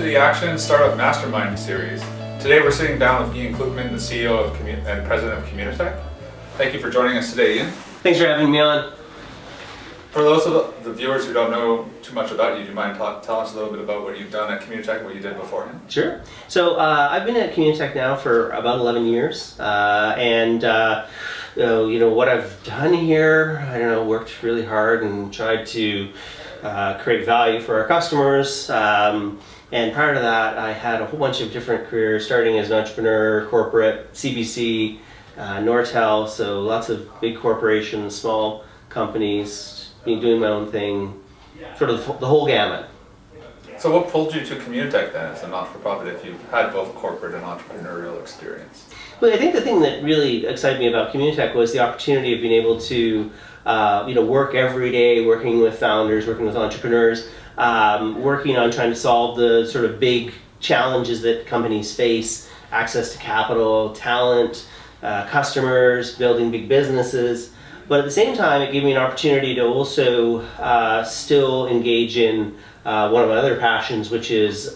the Action Startup Mastermind series. Today we're sitting down with Iain Klugman, the CEO and President of Communitech. Thank you for joining us today, Iain. Thanks for having me on. For those of the viewers who don't know too much about you, do you mind telling us a little bit about what you've done at Communitech, what you did beforehand? Sure. So I've been at Communitech now for about 11 years, what I've done here, worked really hard and tried to create value for our customers. And prior to that, I had a whole bunch of different careers, starting as an entrepreneur, corporate, CBC, Nortel, so lots of big corporations, small companies, doing my own thing, sort of the whole gamut. So what pulled you to Communitech then as a not-for-profit if you've had both corporate and entrepreneurial experience? Well, I think the thing that really excited me about Communitech was the opportunity of being able to work every day, working with founders, working with entrepreneurs, working on trying to solve the sort of big challenges that companies face: access to capital, talent, customers, building big businesses. But at the same time, it gave me an opportunity to also still engage in one of my other passions, which is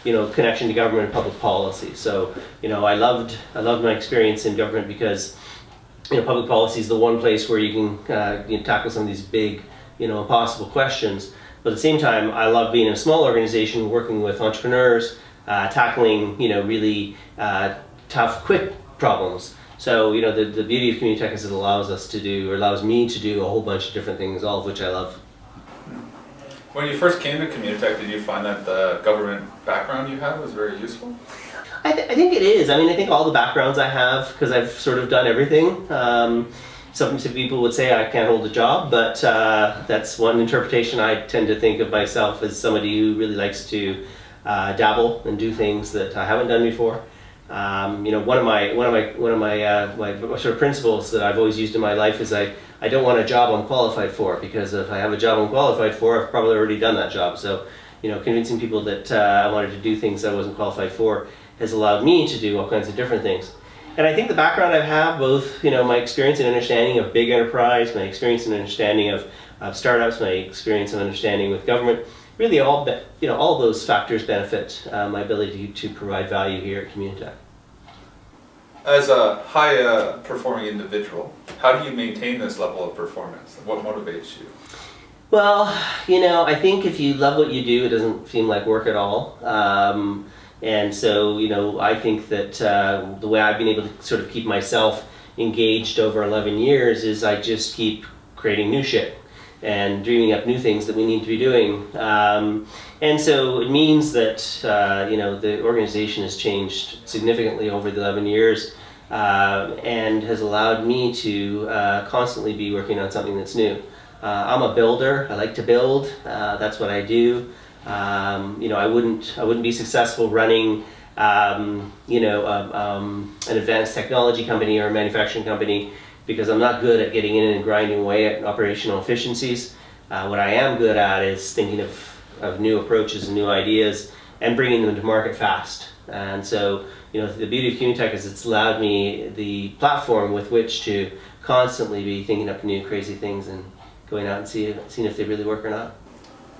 connection to government and public policy. So I loved my experience in government because public policy is the one place where you can tackle some of these big impossible questions. But at the same time, I love being in a small organization, working with entrepreneurs, tackling really tough, quick problems. So the beauty of Communitech is it allows me to do a whole bunch of different things, all of which I love. When you first came to Communitech, did you find that the government background you had was very useful? I think it is. I think all the backgrounds I have, because I've sort of done everything. Some people would say I can't hold a job, but that's one interpretation. I tend to think of myself as somebody who really likes to dabble and do things that I haven't done before. One of my sort of principles that I've always used in my life is I don't want a job I'm qualified for, because if I have a job I'm qualified for, I've probably already done that job. So, convincing people that I wanted to do things I wasn't qualified for has allowed me to do all kinds of different things. And I think the background I have, both my experience and understanding of big enterprise, my experience and understanding of startups, my experience and understanding with government, really all those factors benefit my ability to provide value here at Communitech. As a high performing individual, how do you maintain this level of performance? What motivates you? Well, I think if you love what you do, it doesn't seem like work at all. And so, I think that the way I've been able to sort of keep myself engaged over 11 years is I just keep creating new shit and dreaming up new things that we need to be doing. And so it means that, the organization has changed significantly over the 11 years and has allowed me to constantly be working on something that's new. I'm a builder. I like to build. That's what I do. I wouldn't be successful running, an advanced technology company or a manufacturing company, because I'm not good at getting in and grinding away at operational efficiencies. What I am good at is thinking of new approaches and new ideas and bringing them to market fast. And so, the beauty of Communitech is it's allowed me the platform with which to constantly be thinking up new crazy things and going out and seeing if they really work or not.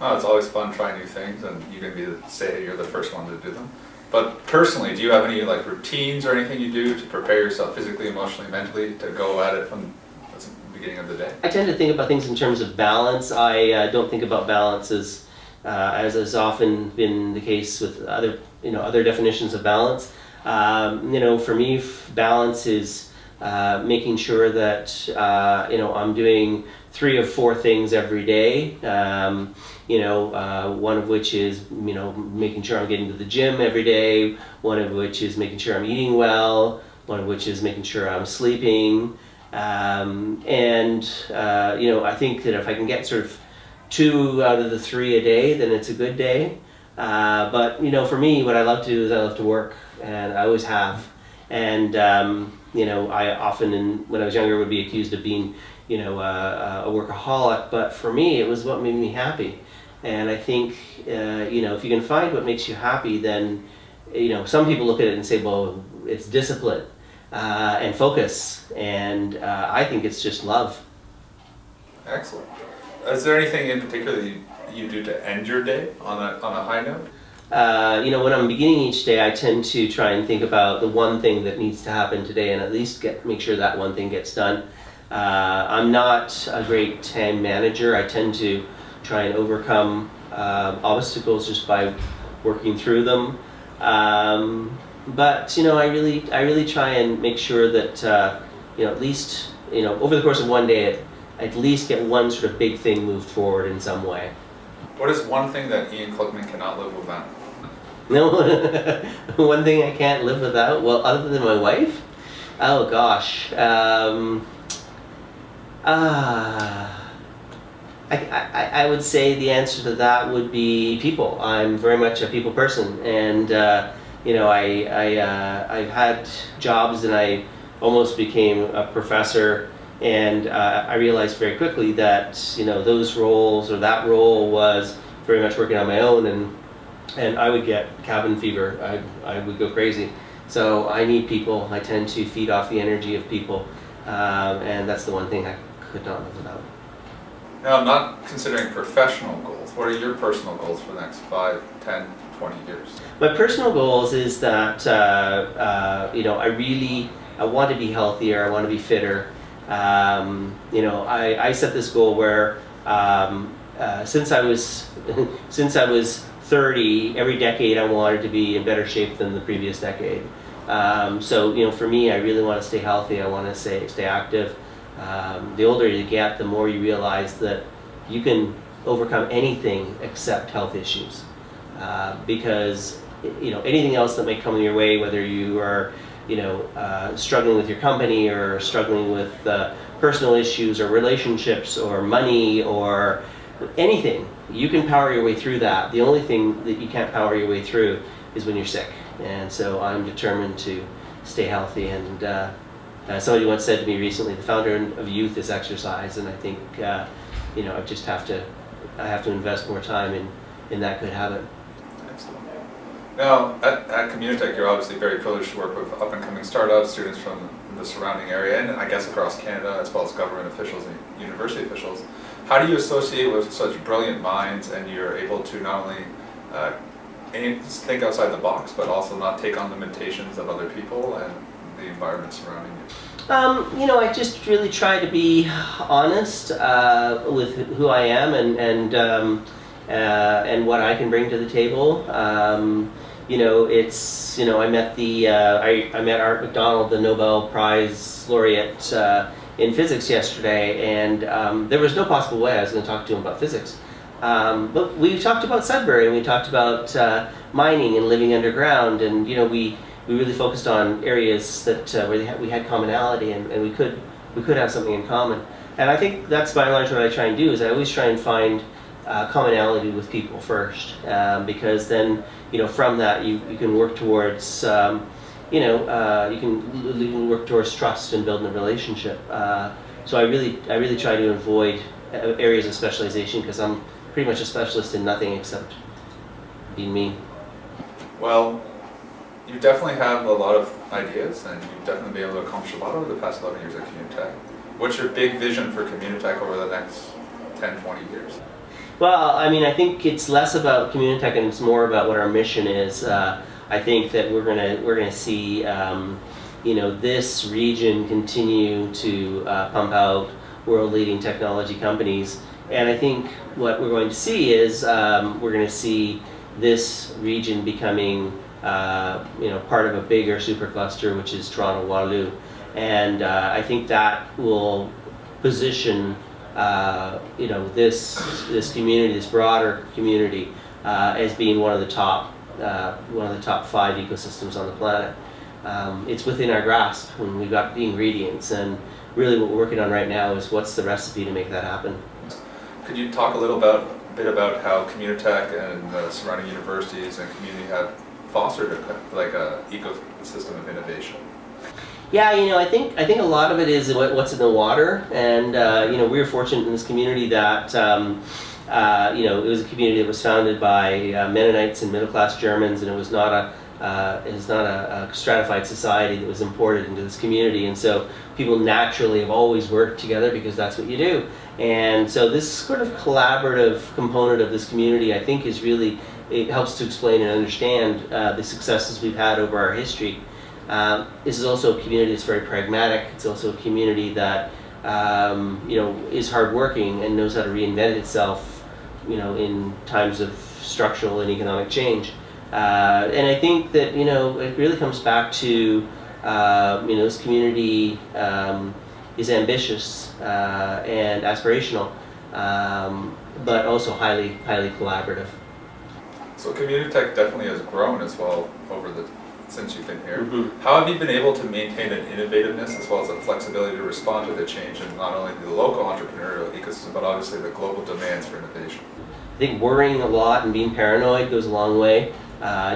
Oh, it's always fun trying new things, and you can say you're the first one to do them. But personally, do you have any routines or anything you do to prepare yourself physically, emotionally, mentally to go at it from the beginning of the day? I tend to think about things in terms of balance. I don't think about balance as has often been the case with other definitions of balance. For me, balance is making sure that I'm doing 3 or 4 things every day. One of which is making sure I'm getting to the gym every day. One of which is making sure I'm eating well. One of which is making sure I'm sleeping. I think that if I can get sort of 2 out of the 3 a day, then it's a good day. But for me, what I love to do is I love to work, and I always have. And I often, when I was younger, would be accused of being a workaholic, but for me it was what made me happy. And I think if you can find what makes you happy, then some people look at it and say, well, it's discipline and focus, and I think it's just love. Excellent. Is there anything in particular you do to end your day on a high note? when I'm beginning each day, I tend to try and think about the one thing that needs to happen today, and at least make sure that one thing gets done. I'm not a great time manager. I tend to try and overcome obstacles just by working through them. But I really try and make sure that at least over the course of one day, at least get one sort of big thing moved forward in some way. What is one thing that Iain Klugman cannot live without? No, one thing I can't live without. Well, other than my wife, oh gosh. I would say the answer to that would be people. I'm very much a people person, and I've had jobs and I almost became a professor, and I realized very quickly that those roles or that role was very much working on my own, and I would get cabin fever. I would go crazy. So I need people. I tend to feed off the energy of people, and that's the one thing I could not live without. Now, I'm not considering professional goals. What are your personal goals for the next 5, 10, 20 years? My personal goals is that I want to be healthier. I want to be fitter. I set this goal where since I was 30, every decade I wanted to be in better shape than the previous decade. So for me, I really want to stay healthy. I want to stay active. The older you get, the more you realize that you can overcome anything except health issues, because anything else that might come your way, whether you are struggling with your company or struggling with personal issues or relationships or money or anything, you can power your way through that. The only thing that you can't power your way through is when you're sick. And so I'm determined to stay healthy. And somebody once said to me recently, the founder of youth is exercise, and I think I have to invest more time in that good habit. Excellent. Now, at Communitech, you're obviously very privileged to work with up-and-coming startups, students from the surrounding area, and I guess across Canada, as well as government officials and university officials. How do you associate with such brilliant minds, and you're able to not only think outside the box, but also not take on the limitations of other people and the environment surrounding you? I just really try to be honest with who I am and what I can bring to the table. I met Art McDonald, the Nobel Prize laureate, in physics yesterday, and there was no possible way I was going to talk to him about physics. But we talked about Sudbury, and we talked about mining and living underground, and we really focused on areas that where we had commonality, and we could have something in common. And I think that's by and large what I try and do, is I always try and find commonality with people first, because then from that you can work towards you can work towards trust and building a relationship. So I really try to avoid areas of specialization, because I'm pretty much a specialist in nothing except being me. Well, you definitely have a lot of ideas, and you've definitely been able to accomplish a lot over the past 11 years at Communitech. What's your big vision for Communitech over the next 10, 20 years? Well, I think it's less about Communitech and it's more about what our mission is. I think that we're gonna see this region continue to pump out world-leading technology companies, and I think what we're going to see is we're going to see this region becoming part of a bigger supercluster, which is Toronto-Waterloo, and I think that will position this community, this broader community, as being one of the top 5 ecosystems on the planet. It's within our grasp, and we've got the ingredients, and really what we're working on right now is what's the recipe to make that happen. Could you talk a bit about how Communitech and the surrounding universities and community have fostered a ecosystem of innovation? Yeah, I think a lot of it is what's in the water, and we were fortunate in this community that it was a community that was founded by Mennonites and middle-class Germans, and it was not a stratified society that was imported into this community, and so people naturally have always worked together because that's what you do. And so this sort of collaborative component of this community, I think, is really it helps to explain and understand the successes we've had over our history. This is also a community that's very pragmatic. It's also a community that is hardworking and knows how to reinvent itself, in times of structural and economic change. And I think that it really comes back to this community is ambitious and aspirational, but also highly collaborative. So Communitech definitely has grown as well since you've been here. Mm-hmm. How have you been able to maintain an innovativeness as well as a flexibility to respond to the change in not only the local entrepreneurial ecosystem, but obviously the global demands for innovation? I think worrying a lot and being paranoid goes a long way.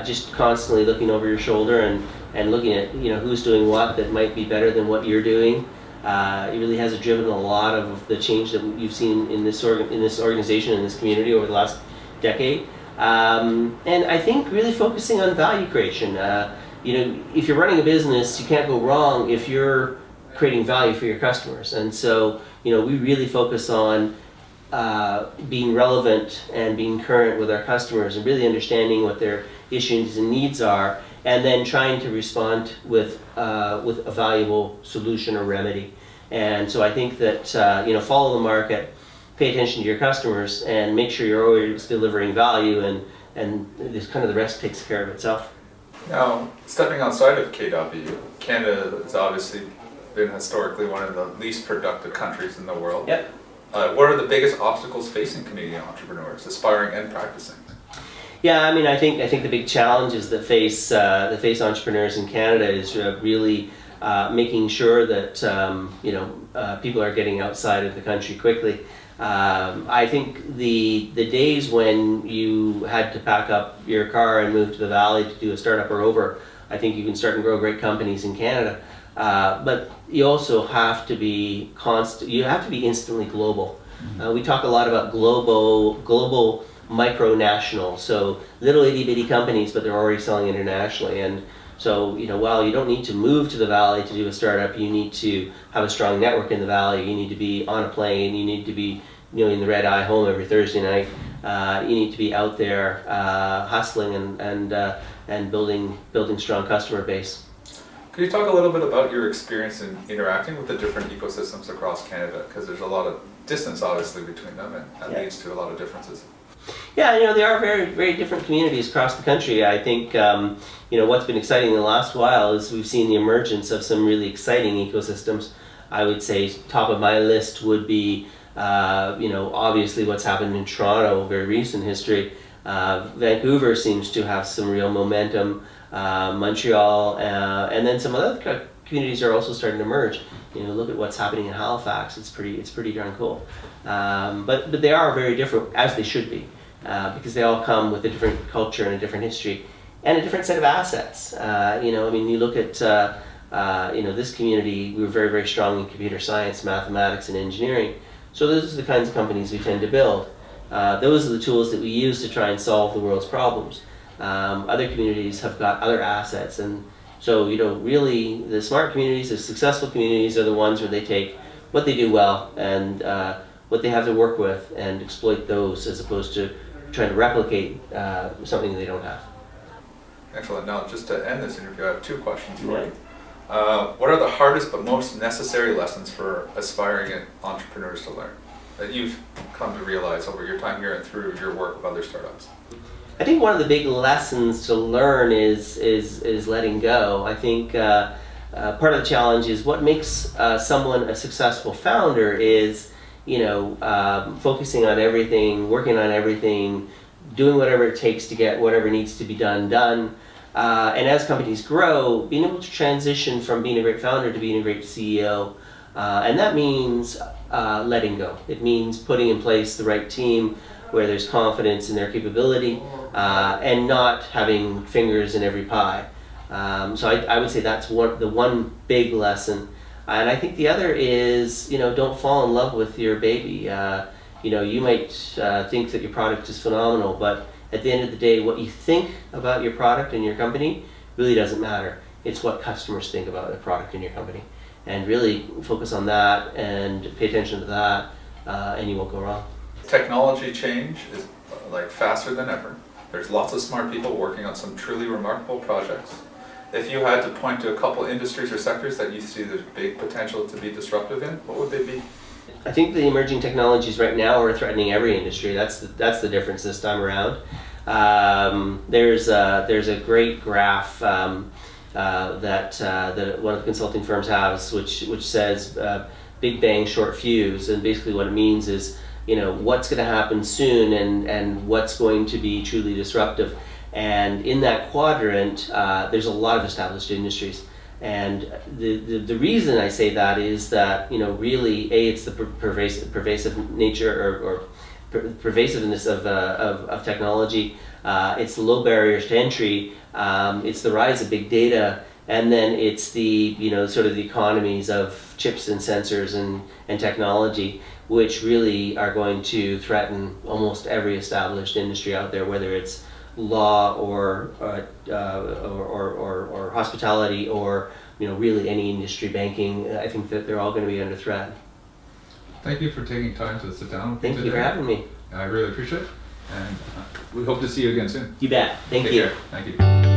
Just constantly looking over your shoulder and looking at who's doing what that might be better than what you're doing. It really has driven a lot of the change that you've seen in this organization, in this community over the last decade. And I think really focusing on value creation. If you're running a business, you can't go wrong if you're creating value for your customers. And so, we really focus on being relevant and being current with our customers and really understanding what their issues and needs are, and then trying to respond with a valuable solution or remedy. And so I think that follow the market, pay attention to your customers, and make sure you're always delivering value, and this the rest takes care of itself. Now, stepping outside of KW, Canada has obviously been historically one of the least productive countries in the world. Yep. What are the biggest obstacles facing Canadian entrepreneurs, aspiring and practicing? Yeah, I think the big challenges that face entrepreneurs in Canada is really making sure that people are getting outside of the country quickly. I think the days when you had to pack up your car and move to the valley to do a startup are over. I think you can start and grow great companies in Canada, but you also have to be You have to be instantly global. We talk a lot about global micro-national, so little itty-bitty companies, but they're already selling internationally. And so, while you don't need to move to the valley to do a startup, you need to have a strong network in the valley. You need to be on a plane. You need to be, in the red eye home every Thursday night. You need to be out there hustling and building strong customer base. Could you talk a little bit about your experience in interacting with the different ecosystems across Canada? Because there's a lot of distance, obviously, between them, and that leads to a lot of differences. Yeah, there are very, very different communities across the country. I think, what's been exciting in the last while is we've seen the emergence of some really exciting ecosystems. I would say top of my list would be, obviously what's happened in Toronto, very recent history. Vancouver seems to have some real momentum. Montreal, and then some other communities are also starting to emerge. Look at what's happening in Halifax. It's pretty darn cool. But they are very different, as they should be, because they all come with a different culture and a different history and a different set of assets. You look at this community. We were very, very strong in computer science, mathematics, and engineering. So those are the kinds of companies we tend to build. Those are the tools that we use to try and solve the world's problems. Other communities have got other assets, and so really the smart communities, the successful communities are the ones where they take what they do well and what they have to work with and exploit those, as opposed to trying to replicate something they don't have. Excellent. Now, just to end this interview, I have two questions for you. What are the hardest but most necessary lessons for aspiring entrepreneurs to learn that you've come to realize over your time here and through your work with other startups? I think one of the big lessons to learn is letting go. I think part of the challenge is what makes someone a successful founder is focusing on everything, working on everything, doing whatever it takes to get whatever needs to be done. And as companies grow, being able to transition from being a great founder to being a great CEO. And that means letting go. It means putting in place the right team where there's confidence in their capability, and not having fingers in every pie. So I would say that's the one big lesson. And I think the other is, don't fall in love with your baby. You might think that your product is phenomenal, but at the end of the day, what you think about your product and your company really doesn't matter. It's what customers think about the product and your company. And really focus on that and pay attention to that, and you won't go wrong. Technology change is faster than ever. There's lots of smart people working on some truly remarkable projects. If you had to point to a couple industries or sectors that you see there's big potential to be disruptive in, what would they be? I think the emerging technologies right now are threatening every industry. That's the difference this time around. There's a great graph that one of the consulting firms has, which says big bang, short fuse, and basically what it means is, what's going to happen soon and what's going to be truly disruptive. And in that quadrant, there's a lot of established industries. And the reason I say that is that, really, it's the pervasive nature or pervasiveness of technology. It's the low barriers to entry. It's the rise of big data, and then it's the sort of the economies of chips and sensors and technology, which really are going to threaten almost every established industry out there, whether it's law or hospitality or really any industry, banking. I think that they're all going to be under threat. Thank you for taking time to sit down with me Thank you for having me. I really appreciate it, and we hope to see you again soon. You bet. Thank Take you. care. Thank you.